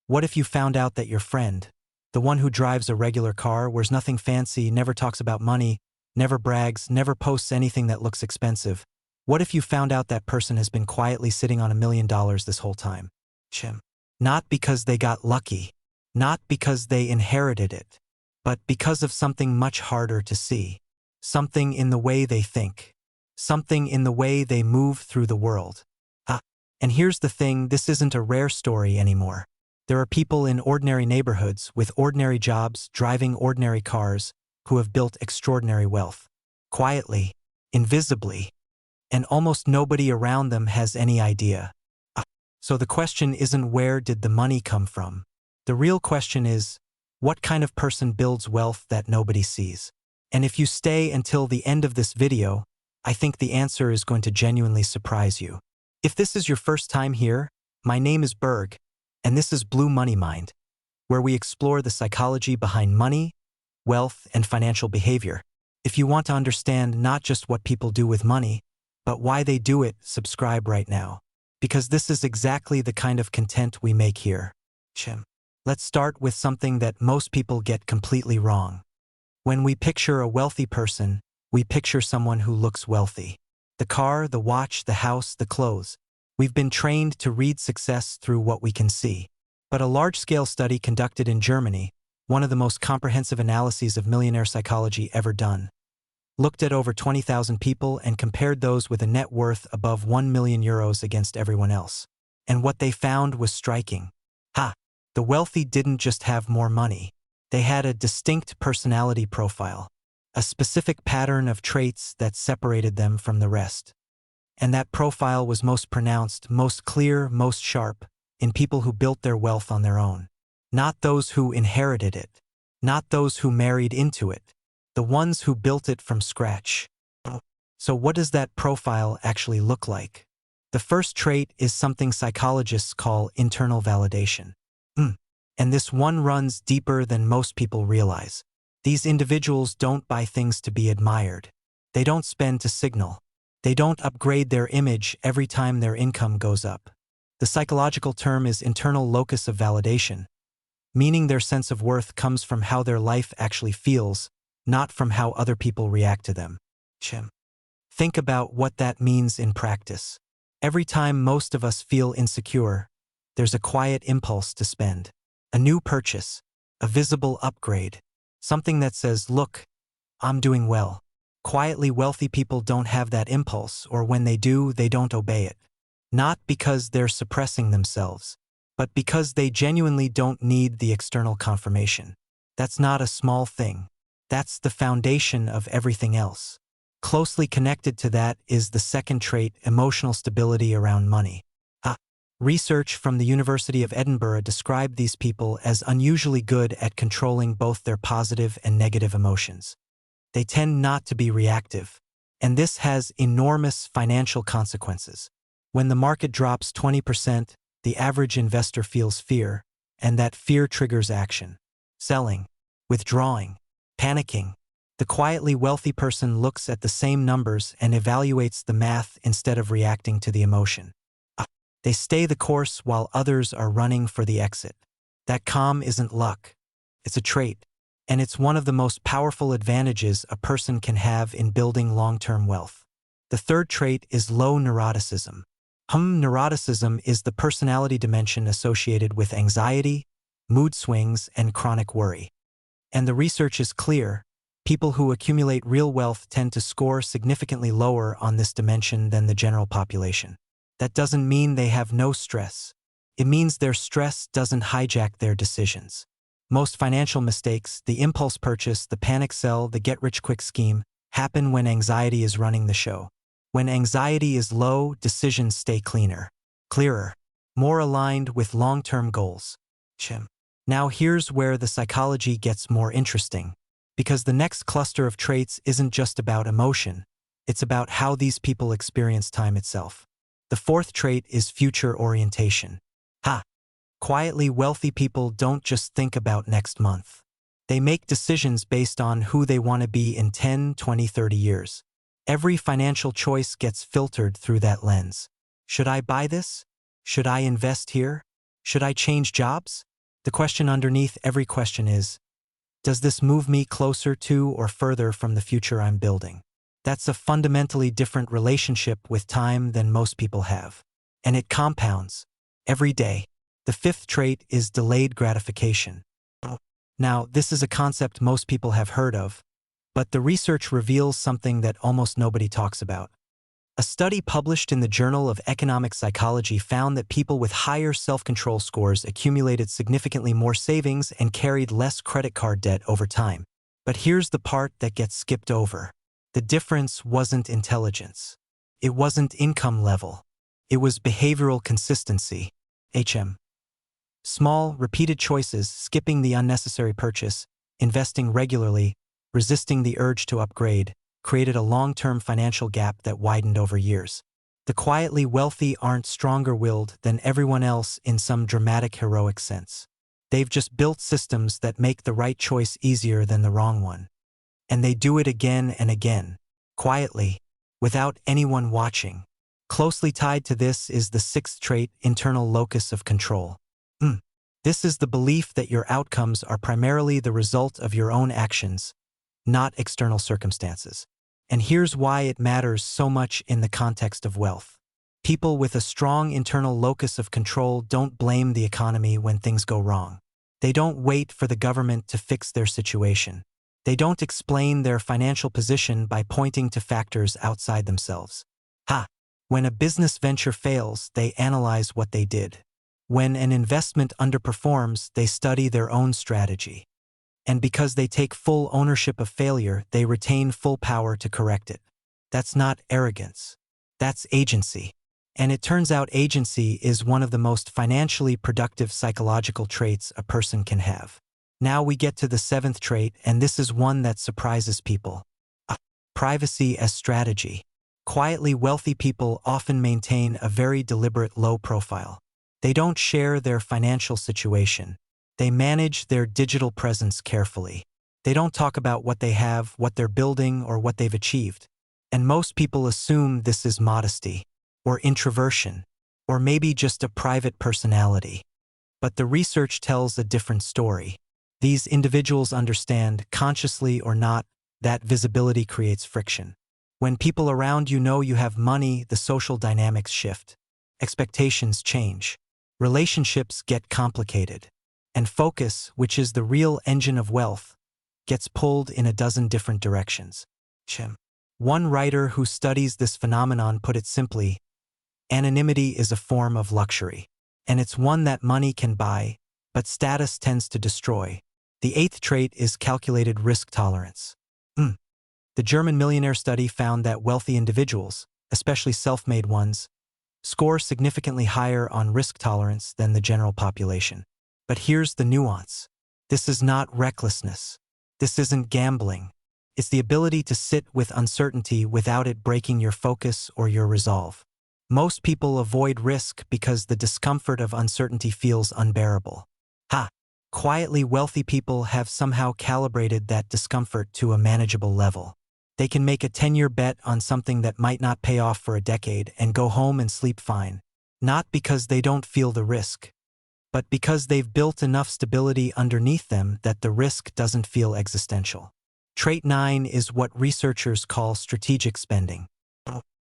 What if you found out that your friend, the one who drives a regular car, wears nothing fancy, never talks about money, never brags, never posts anything that looks expensive? What if you found out that person has been quietly sitting on $1 million this whole time? Chim. Not because they got lucky, not because they inherited it, but because of something much harder to see. Something in the way they think. Something in the way they move through the world. And here's the thing, this isn't a rare story anymore. There are people in ordinary neighborhoods with ordinary jobs, driving ordinary cars, who have built extraordinary wealth. Quietly, invisibly, and almost nobody around them has any idea. So the question isn't where did the money come from? The real question is, what kind of person builds wealth that nobody sees? And if you stay until the end of this video, I think the answer is going to genuinely surprise you. If this is your first time here, my name is Berg, and this is Blue Money Mind, where we explore the psychology behind money, wealth, and financial behavior. If you want to understand not just what people do with money, but why they do it, subscribe right now. Because this is exactly the kind of content we make here. Let's start with something that most people get completely wrong. When we picture a wealthy person, we picture someone who looks wealthy. The car, the watch, the house, the clothes. We've been trained to read success through what we can see. But a large-scale study conducted in Germany, one of the most comprehensive analyses of millionaire psychology ever done, looked at over 20,000 people and compared those with a net worth above 1 million euros against everyone else. And what they found was striking. The wealthy didn't just have more money. They had a distinct personality profile, a specific pattern of traits that separated them from the rest. And that profile was most pronounced, most clear, most sharp, in people who built their wealth on their own. Not those who inherited it. Not those who married into it. The ones who built it from scratch. So what does that profile actually look like? The first trait is something psychologists call internal validation. And this one runs deeper than most people realize. These individuals don't buy things to be admired. They don't spend to signal. They don't upgrade their image every time their income goes up. The psychological term is internal locus of validation, meaning their sense of worth comes from how their life actually feels, not from how other people react to them. Think about what that means in practice. Every time most of us feel insecure, there's a quiet impulse to spend. A new purchase, a visible upgrade, something that says, look, I'm doing well. Quietly wealthy people don't have that impulse, or when they do, they don't obey it. Not because they're suppressing themselves, but because they genuinely don't need the external confirmation. That's not a small thing. That's the foundation of everything else. Closely connected to that is the second trait, emotional stability around money. Research from the University of Edinburgh described these people as unusually good at controlling both their positive and negative emotions. They tend not to be reactive, and this has enormous financial consequences. When the market drops 20%, the average investor feels fear, and that fear triggers action. Selling, withdrawing, panicking. The quietly wealthy person looks at the same numbers and evaluates the math instead of reacting to the emotion. They stay the course while others are running for the exit. That calm isn't luck. It's a trait, and it's one of the most powerful advantages a person can have in building long-term wealth. The third trait is low neuroticism. Neuroticism is the personality dimension associated with anxiety, mood swings, and chronic worry. And the research is clear. People who accumulate real wealth tend to score significantly lower on this dimension than the general population. That doesn't mean they have no stress. It means their stress doesn't hijack their decisions. Most financial mistakes, the impulse purchase, the panic sell, the get-rich-quick scheme, happen when anxiety is running the show. When anxiety is low, decisions stay clearer, more aligned with long-term goals. Now here's where the psychology gets more interesting, because the next cluster of traits isn't just about emotion, it's about how these people experience time itself. The fourth trait is future orientation. Quietly wealthy people don't just think about next month. They make decisions based on who they want to be in 10, 20, 30 years. Every financial choice gets filtered through that lens. Should I buy this? Should I invest here? Should I change jobs? The question underneath every question is, does this move me closer to or further from the future I'm building? That's a fundamentally different relationship with time than most people have. And it compounds every day. The fifth trait is delayed gratification. Now, this is a concept most people have heard of, but the research reveals something that almost nobody talks about. A study published in the Journal of Economic Psychology found that people with higher self-control scores accumulated significantly more savings and carried less credit card debt over time. But here's the part that gets skipped over. The difference wasn't intelligence. It wasn't income level. It was behavioral consistency. Small, repeated choices, skipping the unnecessary purchase, investing regularly, resisting the urge to upgrade, created a long-term financial gap that widened over years. The quietly wealthy aren't stronger-willed than everyone else in some dramatic heroic sense. They've just built systems that make the right choice easier than the wrong one. And they do it again and again, quietly, without anyone watching. Closely tied to this is the sixth trait, internal locus of control. This is the belief that your outcomes are primarily the result of your own actions, not external circumstances. And here's why it matters so much in the context of wealth. People with a strong internal locus of control don't blame the economy when things go wrong. They don't wait for the government to fix their situation. They don't explain their financial position by pointing to factors outside themselves. When a business venture fails, they analyze what they did. When an investment underperforms, they study their own strategy. And because they take full ownership of failure, they retain full power to correct it. That's not arrogance. That's agency. And it turns out agency is one of the most financially productive psychological traits a person can have. Now we get to the seventh trait, and this is one that surprises people. Privacy as strategy. Quietly wealthy people often maintain a very deliberate low profile. They don't share their financial situation. They manage their digital presence carefully. They don't talk about what they have, what they're building, or what they've achieved. And most people assume this is modesty, or introversion, or maybe just a private personality. But the research tells a different story. These individuals understand, consciously or not, that visibility creates friction. When people around you know you have money, the social dynamics shift. Expectations change. Relationships get complicated. And focus, which is the real engine of wealth, gets pulled in a dozen different directions. One writer who studies this phenomenon put it simply, anonymity is a form of luxury. And it's one that money can buy, but status tends to destroy. The eighth trait is calculated risk tolerance. The German millionaire study found that wealthy individuals, especially self-made ones, score significantly higher on risk tolerance than the general population. But here's the nuance. This is not recklessness. This isn't gambling. It's the ability to sit with uncertainty without it breaking your focus or your resolve. Most people avoid risk because the discomfort of uncertainty feels unbearable. Quietly wealthy people have somehow calibrated that discomfort to a manageable level. They can make a 10-year bet on something that might not pay off for a decade and go home and sleep fine, not because they don't feel the risk, but because they've built enough stability underneath them that the risk doesn't feel existential. Trait 9 is what researchers call strategic spending.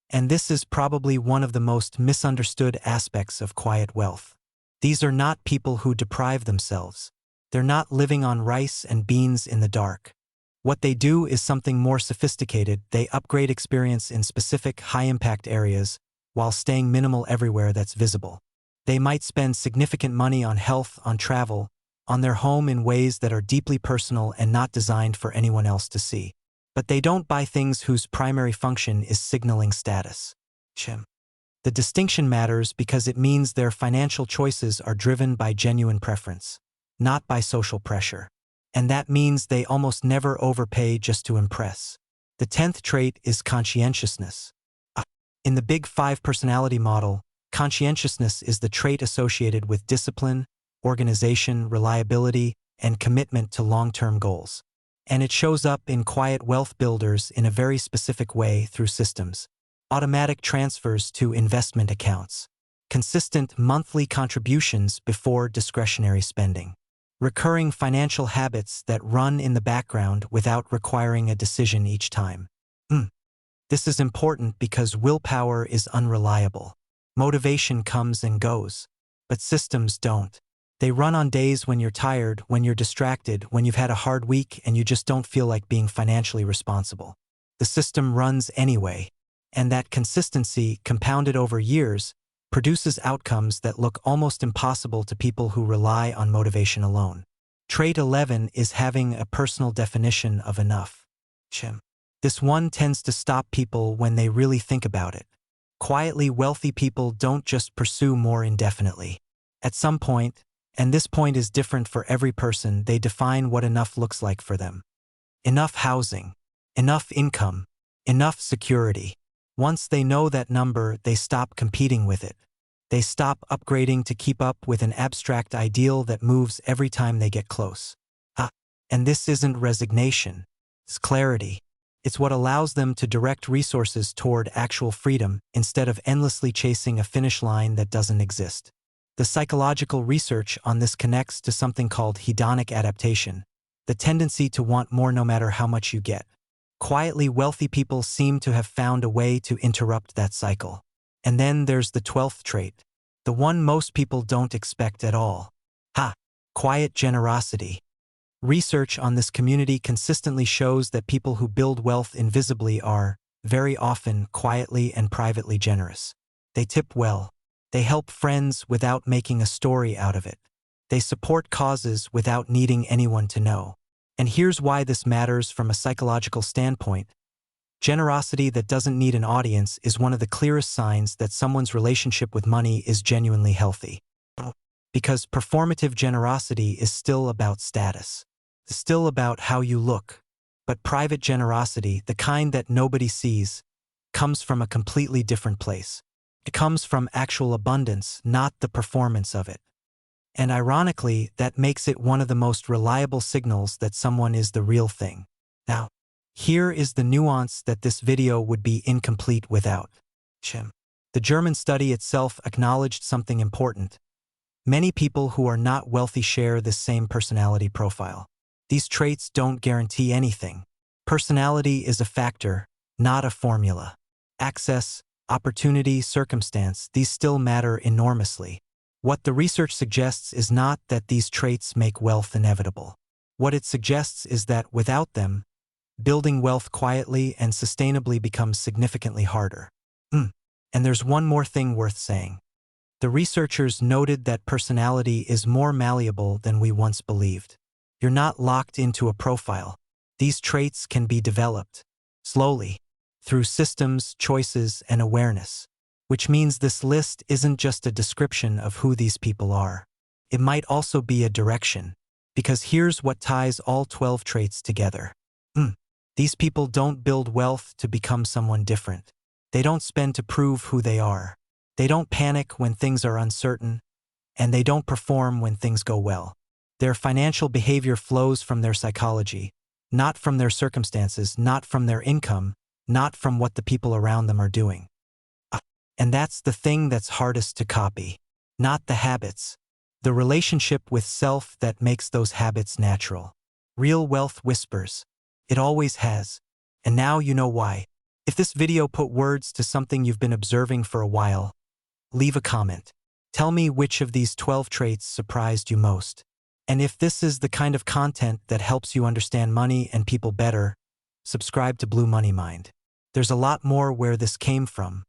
And this is probably one of the most misunderstood aspects of quiet wealth. These are not people who deprive themselves. They're not living on rice and beans in the dark. What they do is something more sophisticated. They upgrade experience in specific, high-impact areas while staying minimal everywhere that's visible. They might spend significant money on health, on travel, on their home in ways that are deeply personal and not designed for anyone else to see. But they don't buy things whose primary function is signaling status. The distinction matters because it means their financial choices are driven by genuine preference, not by social pressure. And that means they almost never overpay just to impress. The 10th trait is conscientiousness. In the Big Five personality model, conscientiousness is the trait associated with discipline, organization, reliability, and commitment to long-term goals. And it shows up in quiet wealth builders in a very specific way through systems. Automatic transfers to investment accounts. Consistent monthly contributions before discretionary spending. Recurring financial habits that run in the background without requiring a decision each time. This is important because willpower is unreliable. Motivation comes and goes, but systems don't. They run on days when you're tired, when you're distracted, when you've had a hard week and you just don't feel like being financially responsible. The system runs anyway, and that consistency, compounded over years, produces outcomes that look almost impossible to people who rely on motivation alone. Trait 11 is having a personal definition of enough. This one tends to stop people when they really think about it. Quietly wealthy people don't just pursue more indefinitely. At some point, and this point is different for every person, they define what enough looks like for them. Enough housing, enough income, enough security. Once they know that number, they stop competing with it. They stop upgrading to keep up with an abstract ideal that moves every time they get close. And this isn't resignation, it's clarity. It's what allows them to direct resources toward actual freedom instead of endlessly chasing a finish line that doesn't exist. The psychological research on this connects to something called hedonic adaptation, the tendency to want more no matter how much you get. Quietly wealthy people seem to have found a way to interrupt that cycle. And then there's the 12th trait, the one most people don't expect at all. Quiet generosity. Research on this community consistently shows that people who build wealth invisibly are, very often, quietly and privately generous. They tip well. They help friends without making a story out of it. They support causes without needing anyone to know. And here's why this matters from a psychological standpoint. Generosity that doesn't need an audience is one of the clearest signs that someone's relationship with money is genuinely healthy. Because performative generosity is still about status. It's still about how you look. But private generosity, the kind that nobody sees, comes from a completely different place. It comes from actual abundance, not the performance of it. And ironically, that makes it one of the most reliable signals that someone is the real thing. Now, here is the nuance that this video would be incomplete without. The German study itself acknowledged something important. Many people who are not wealthy share this same personality profile. These traits don't guarantee anything. Personality is a factor, not a formula. Access, opportunity, circumstance, these still matter enormously. What the research suggests is not that these traits make wealth inevitable. What it suggests is that without them, building wealth quietly and sustainably becomes significantly harder. And there's one more thing worth saying. The researchers noted that personality is more malleable than we once believed. You're not locked into a profile. These traits can be developed, slowly, through systems, choices, and awareness. Which means this list isn't just a description of who these people are. It might also be a direction. Because here's what ties all 12 traits together. These people don't build wealth to become someone different. They don't spend to prove who they are. They don't panic when things are uncertain, and they don't perform when things go well. Their financial behavior flows from their psychology, not from their circumstances, not from their income, not from what the people around them are doing. And that's the thing that's hardest to copy, not the habits, the relationship with self that makes those habits natural. Real wealth whispers. It always has. And now you know why. If this video put words to something you've been observing for a while, leave a comment. Tell me which of these 12 traits surprised you most. And if this is the kind of content that helps you understand money and people better, subscribe to Blue Money Mind. There's a lot more where this came from,